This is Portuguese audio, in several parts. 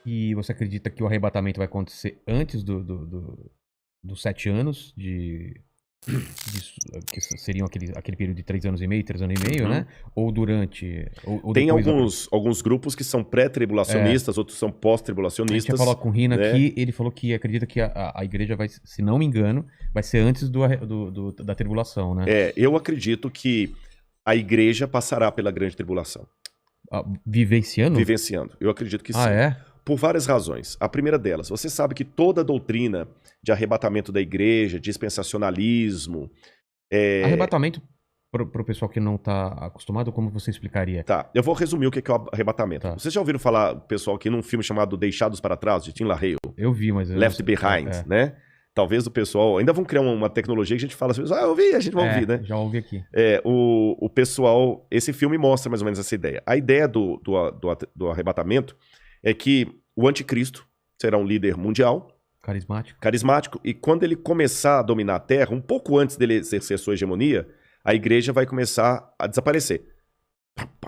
E você acredita que o arrebatamento vai acontecer antes dos 7 anos que seriam aquele período de 3 anos e meio, 3 anos e meio, né? Ou durante, ou Tem depois alguns grupos que são É. pré-tribulacionistas, outros são A gente pós-tribulacionistas. tinha falado com o Rina né? aqui, ele falou que acredita que a igreja vai, se não me engano, vai ser antes da tribulação, né? Eu acredito que a igreja passará pela grande tribulação. Vivenciando? Vivenciando. Eu acredito que Ah, sim. é? Por várias razões. A primeira delas, você sabe que toda a doutrina de arrebatamento da igreja, dispensacionalismo. Arrebatamento, pro pessoal que não tá acostumado, como você explicaria? Tá, eu vou resumir o que é o arrebatamento. Tá. Vocês já ouviram falar, pessoal, aqui num filme chamado Deixados para Trás, de Tim LaHaye? Eu vi, mas eu Left não sei. Behind, né? Talvez o pessoal... Ainda vão criar uma tecnologia que a gente fala assim, eu ouvi, a gente vai ouvir, né? Já ouvi aqui. O pessoal... Esse filme mostra mais ou menos essa ideia. A ideia do arrebatamento é que o anticristo será um líder mundial, carismático, e quando ele começar a dominar a Terra, um pouco antes dele exercer sua hegemonia, a igreja vai começar a desaparecer.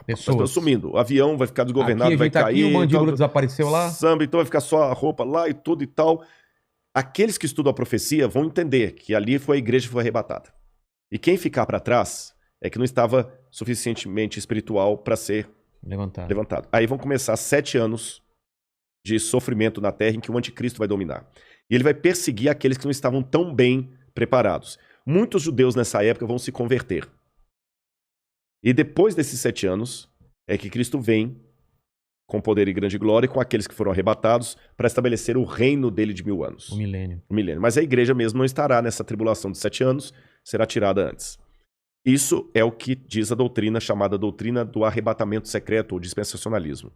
Pessoas. Sumindo. O avião vai ficar desgovernado, aqui, vai tá cair. Aqui, o mandíbula desapareceu lá. Samba, então vai ficar só a roupa lá e tudo e tal. Aqueles que estudam a profecia vão entender que ali foi a igreja que foi arrebatada. E quem ficar para trás é que não estava suficientemente espiritual para ser levantado. Aí vão começar 7 anos de sofrimento na terra em que o anticristo vai dominar. E ele vai perseguir aqueles que não estavam tão bem preparados. Muitos judeus nessa época vão se converter. E depois desses 7 anos é que Cristo vem com poder e grande glória com aqueles que foram arrebatados para estabelecer o reino dele de 1000 anos. O milênio. Mas a igreja mesmo não estará nessa tribulação de 7 anos, será tirada antes. Isso é o que diz a doutrina chamada doutrina do arrebatamento secreto ou dispensacionalismo.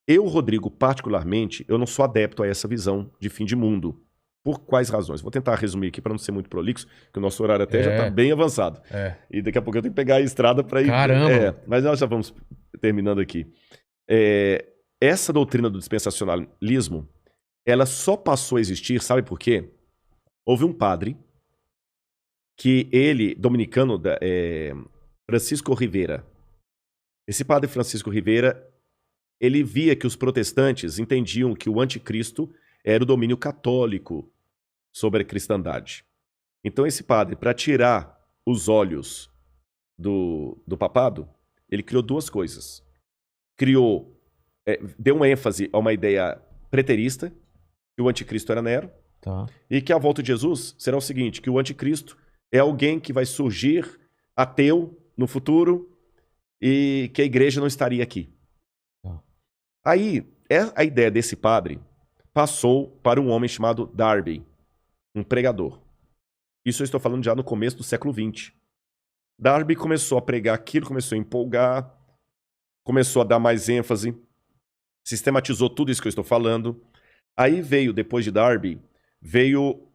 Eu, Rodrigo, particularmente, eu não sou adepto a essa visão de fim de mundo. Por quais razões? Vou tentar resumir aqui para não ser muito prolixo, que o nosso horário até já está bem avançado. E daqui a pouco eu tenho que pegar a estrada para ir... Caramba! Mas nós já vamos terminando aqui. Essa doutrina do dispensacionalismo, ela só passou a existir, sabe por quê? Houve um padre que ele, dominicano, Francisco Rivera. Esse padre Francisco Rivera, ele via que os protestantes entendiam que o anticristo era o domínio católico sobre a cristandade. Então esse padre, para tirar os olhos do papado, ele criou 2 coisas. Deu uma ênfase a uma ideia preterista, que o anticristo era Nero, e que a volta de Jesus será o seguinte, que o anticristo é alguém que vai surgir ateu no futuro e que a igreja não estaria aqui. Aí, a ideia desse padre passou para um homem chamado Darby, um pregador. Isso eu estou falando já no começo do século XX. Darby começou a pregar aquilo, começou a empolgar, começou a dar mais ênfase, sistematizou tudo isso que eu estou falando. Aí veio, depois de Darby, veio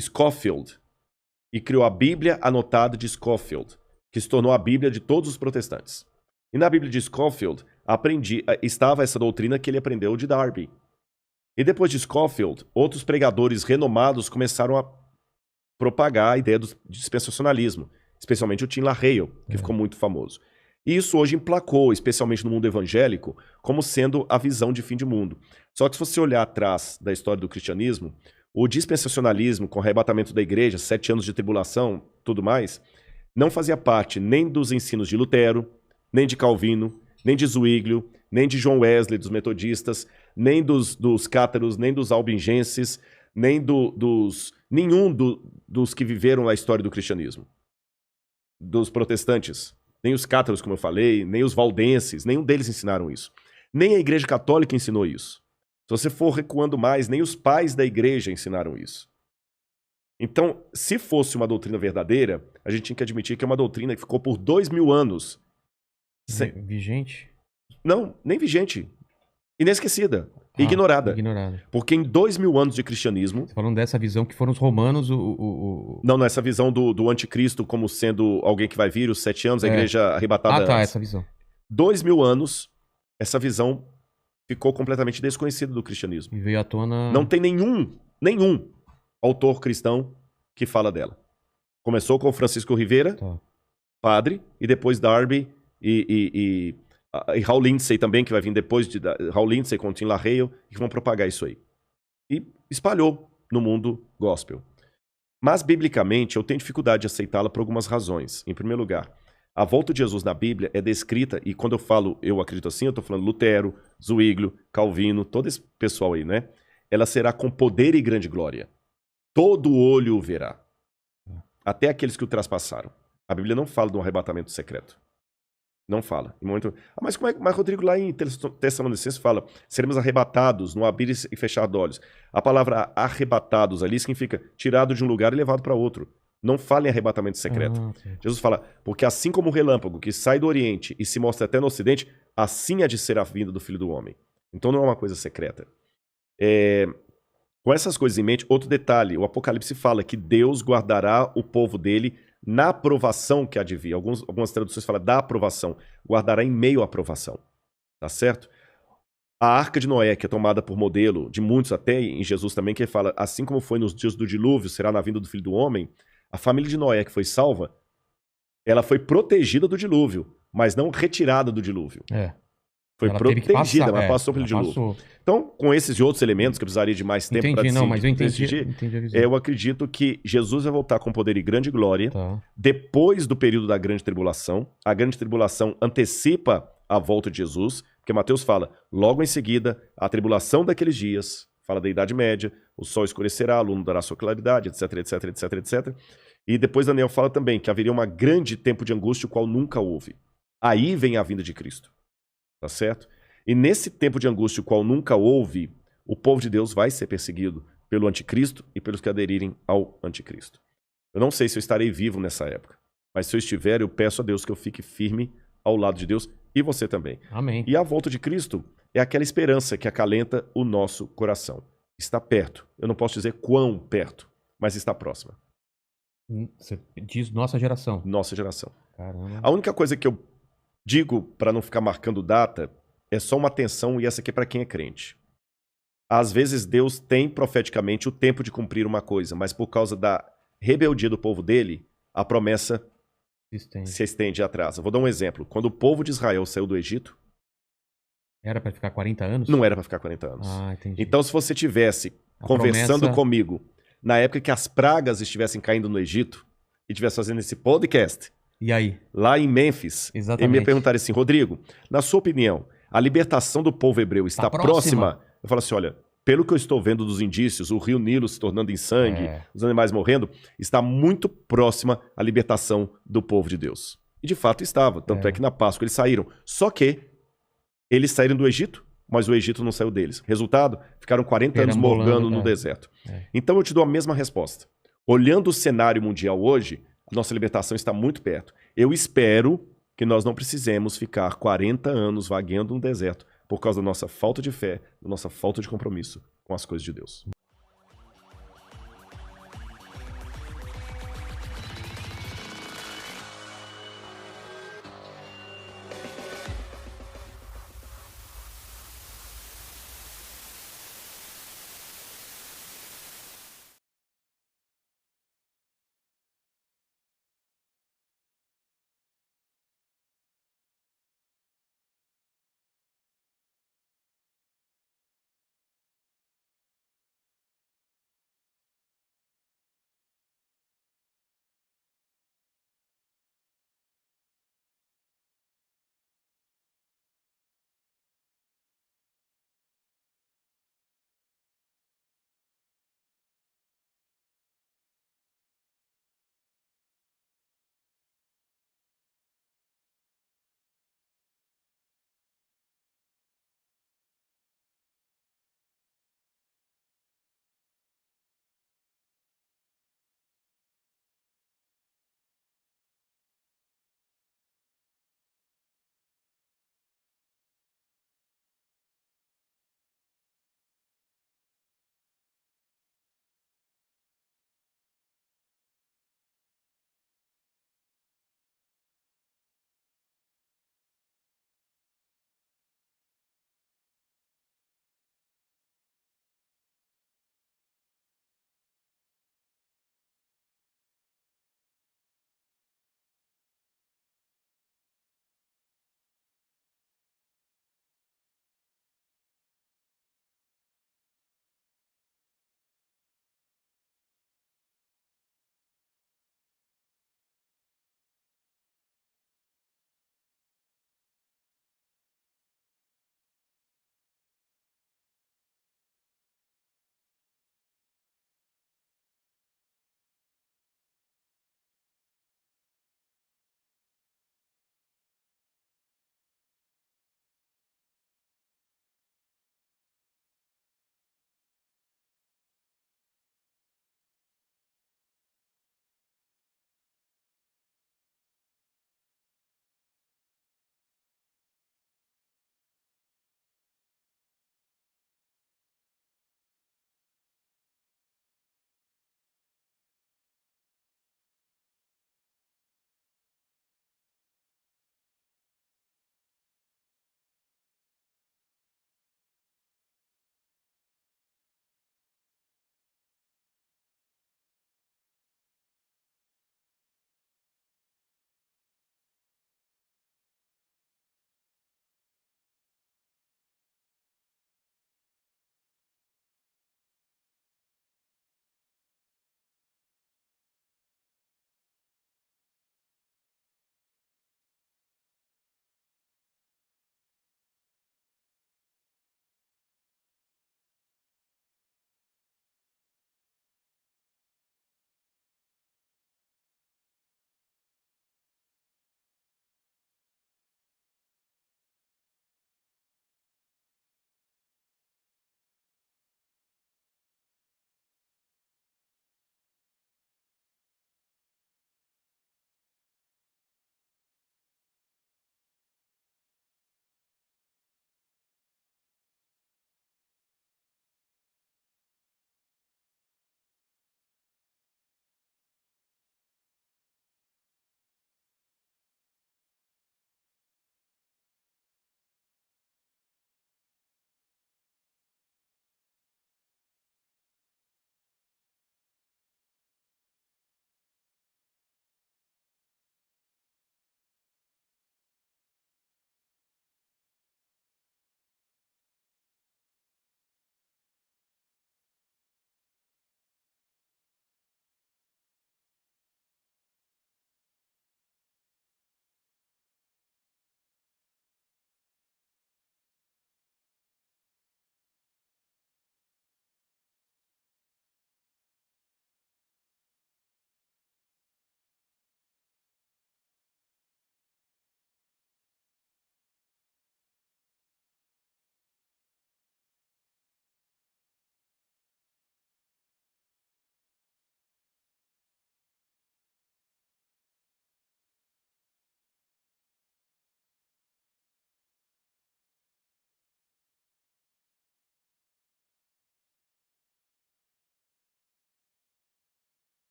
Scofield e criou a Bíblia Anotada de Scofield, que se tornou a Bíblia de todos os protestantes. E na Bíblia de Scofield estava essa doutrina que ele aprendeu de Darby. E depois de Scofield, outros pregadores renomados começaram a propagar a ideia do dispensacionalismo, especialmente o Tim LaHaye, que ficou muito famoso. E isso hoje emplacou, especialmente no mundo evangélico, como sendo a visão de fim de mundo. Só que se você olhar atrás da história do cristianismo, o dispensacionalismo, com o arrebatamento da igreja, 7 anos de tribulação, tudo mais, não fazia parte nem dos ensinos de Lutero, nem de Calvino, nem de Zwinglio, nem de John Wesley, dos metodistas, nem dos cátaros, nem dos albingenses, nem nenhum dos que viveram a história do cristianismo. Dos protestantes. Nem os cátaros, como eu falei, nem os valdenses, nenhum deles ensinaram isso. Nem a Igreja Católica ensinou isso. Se você for recuando mais, nem os pais da igreja ensinaram isso. Então, se fosse uma doutrina verdadeira, a gente tinha que admitir que é uma doutrina que ficou por 2000 anos. Vigente? Não, nem vigente. Inesquecida. Ignorada. Porque em 2000 anos de cristianismo... Você falando dessa visão que foram os romanos... Não, essa visão do anticristo como sendo alguém que vai vir, os 7 anos, a igreja arrebatada antes. Essa visão. 2000 anos, essa visão ficou completamente desconhecida do cristianismo. E veio à tona... Não tem nenhum autor cristão que fala dela. Começou com Francisco Rivera, padre, e depois Darby e E Hal Lindsey também, que vai vir depois de Hal Lindsey com o Tim LaHaye, que vão propagar isso aí. E espalhou no mundo gospel. Mas, biblicamente, eu tenho dificuldade de aceitá-la por algumas razões. Em primeiro lugar, a volta de Jesus na Bíblia é descrita, e quando eu falo eu acredito assim, eu estou falando Lutero, Zwinglio, Calvino, todo esse pessoal aí, né? Ela será com poder e grande glória. Todo olho o verá. Até aqueles que o traspassaram. A Bíblia não fala de um arrebatamento secreto. Não fala. Mas como é? Mas Rodrigo, lá em Tessalonicenses fala, seremos arrebatados no abrir e fechar de olhos. A palavra arrebatados ali significa tirado de um lugar e levado para outro. Não fala em arrebatamento secreto. Jesus fala, porque assim como o relâmpago que sai do Oriente e se mostra até no Ocidente, assim há de ser a vinda do Filho do Homem. Então não é uma coisa secreta. Com essas coisas em mente, outro detalhe, o Apocalipse fala que Deus guardará o povo dele na aprovação que há de vir. Algumas traduções falam da aprovação. Guardará em meio à aprovação. Tá certo? A Arca de Noé, que é tomada por modelo de muitos, até em Jesus também, que ele fala, assim como foi nos dias do dilúvio, será na vinda do Filho do Homem. A família de Noé que foi salva, ela foi protegida do dilúvio, mas não retirada do dilúvio. Foi ela protegida, mas passou pelo dilúvio. Passou. Então, com esses e outros elementos, que eu precisaria de mais tempo para decidir, mas eu entendi eu acredito que Jesus vai voltar com poder e grande glória depois do período da grande tribulação. A grande tribulação antecipa a volta de Jesus, porque Mateus fala, logo em seguida, a tribulação daqueles dias, fala da Idade Média, o sol escurecerá, a lua dará sua claridade, etc, etc, etc, etc. E depois Daniel fala também que haveria um grande tempo de angústia, o qual nunca houve. Aí vem a vinda de Cristo. Tá certo? E nesse tempo de angústia, o qual nunca houve, o povo de Deus vai ser perseguido pelo anticristo e pelos que aderirem ao anticristo. Eu não sei se eu estarei vivo nessa época, mas se eu estiver, eu peço a Deus que eu fique firme ao lado de Deus e você também. Amém. E a volta de Cristo é aquela esperança que acalenta o nosso coração. Está perto. Eu não posso dizer quão perto, mas está próxima. Você diz nossa geração. Nossa geração. Caramba. A única coisa que eu digo, para não ficar marcando data, é só uma atenção, e essa aqui é para quem é crente. Às vezes Deus tem profeticamente o tempo de cumprir uma coisa, mas por causa da rebeldia do povo dele, a promessa se estende e atrasa. Vou dar um exemplo. Quando o povo de Israel saiu do Egito... Era para ficar 40 anos? Não era para ficar 40 anos. Entendi. Então, se você tivesse conversando comigo na época que as pragas estivessem caindo no Egito e estivesse fazendo esse podcast... E aí? Lá em Memphis, e me perguntaram assim, Rodrigo, na sua opinião, a libertação do povo hebreu está próxima? Eu falo assim, olha, pelo que eu estou vendo dos indícios, o rio Nilo se tornando em sangue, os animais morrendo, está muito próxima a libertação do povo de Deus. E de fato estava, tanto é que na Páscoa eles saíram. Só que eles saíram do Egito, mas o Egito não saiu deles. Resultado, ficaram 40 anos morgando no deserto. Então eu te dou a mesma resposta. Olhando o cenário mundial hoje, a nossa libertação está muito perto. Eu espero que nós não precisemos ficar 40 anos vagueando no deserto por causa da nossa falta de fé, da nossa falta de compromisso com as coisas de Deus.